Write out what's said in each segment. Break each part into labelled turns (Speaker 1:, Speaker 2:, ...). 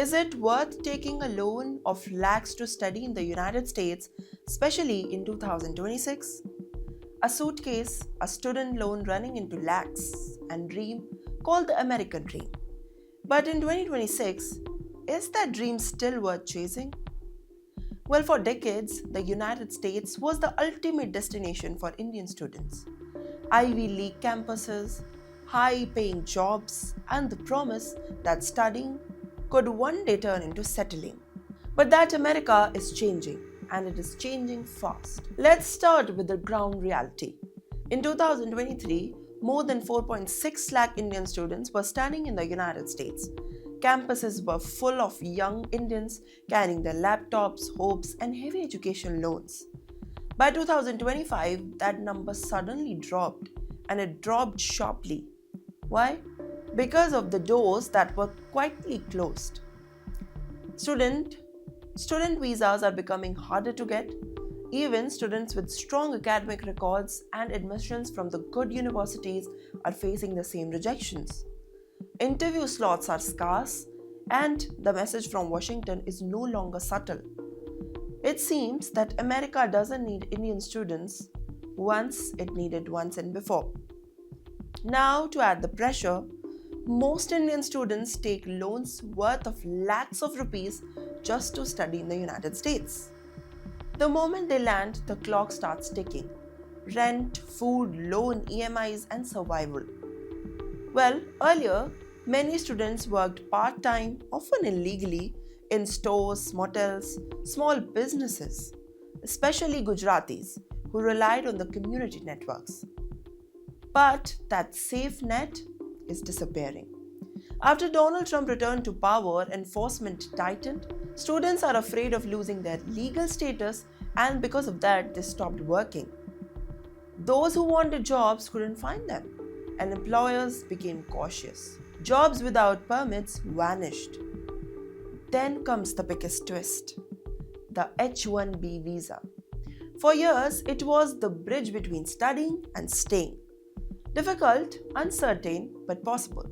Speaker 1: Is it worth taking a loan of lakhs to study in the United States, especially in 2026? A suitcase, a student loan running into lakhs, and dream called the American dream. But in 2026, is that dream still worth chasing? Well, for decades, the United States was the ultimate destination for Indian students. Ivy League campuses, high paying jobs, and the promise that studying could one day turn into settling. But that America is changing, and it is changing fast. Let's start with the ground reality. In 2023, more than 4.6 lakh Indian students were studying in the United States. Campuses were full of young Indians carrying their laptops, hopes, and heavy education loans. By 2025, that number suddenly dropped, and it dropped sharply. Why? Because of the doors that were quietly closed. Student visas are becoming harder to get. Even students with strong academic records and admissions from the good universities are facing the same rejections. Interview slots are scarce, and the message from Washington is no longer subtle. It seems that America doesn't need Indian students once it needed once and before. Now, to add the pressure, most Indian students take loans worth of lakhs of rupees just to study in the United States. The moment they land, the clock starts ticking. Rent, food, loan, EMIs, and survival. Well, earlier, many students worked part-time, often illegally, in stores, motels, small businesses, especially Gujaratis who relied on the community networks. But that safe net is disappearing. After Donald Trump returned to power, enforcement tightened. Students are afraid of losing their legal status, and because of that, they stopped working. Those who wanted jobs couldn't find them, and employers became cautious. Jobs without permits vanished. Then comes the biggest twist: the H-1B visa. For years, it was the bridge between studying and staying. Difficult, uncertain, but possible.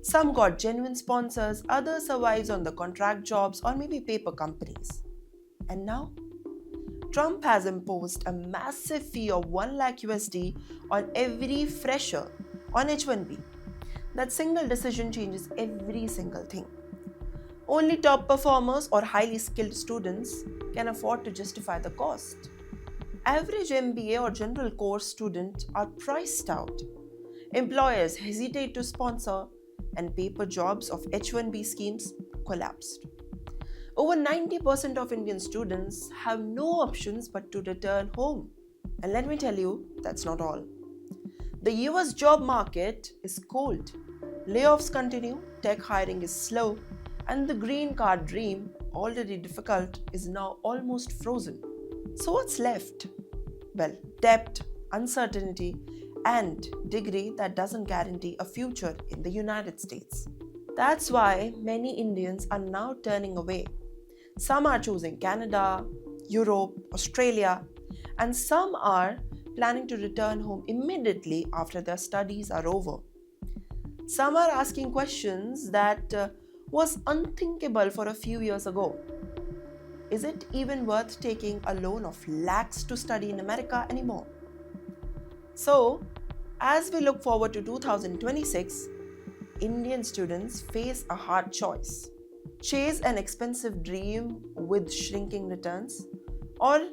Speaker 1: Some got genuine sponsors, others survived on the contract jobs or maybe paper companies. And now, Trump has imposed a massive fee of 1 lakh USD on every fresher on H-1B. That single decision changes every single thing. Only top performers or highly skilled students can afford to justify the cost. Average MBA or general course students are priced out. Employers hesitate to sponsor, and paper jobs of H-1B schemes collapsed. Over 90% of Indian students have no options but to return home. And let me tell you, that's not all. The US job market is cold. Layoffs continue, tech hiring is slow, and the green card dream, already difficult, is now almost frozen. So what's left? Well, debt, uncertainty, and degree that doesn't guarantee a future in the United States. That's why many Indians are now turning away. Some are choosing Canada, Europe, Australia, and some are planning to return home immediately after their studies are over. Some are asking questions that was unthinkable for a few years ago. Is it even worth taking a loan of lakhs to study in America anymore? So, as we look forward to 2026, Indian students face a hard choice: chase an expensive dream with shrinking returns, or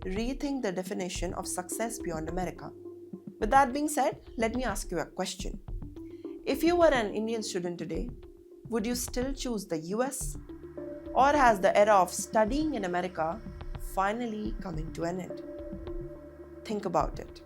Speaker 1: rethink the definition of success beyond America. With that being said, let me ask you a question. If you were an Indian student today, would you still choose the US? Or has the era of studying in America finally coming to an end? Think about it.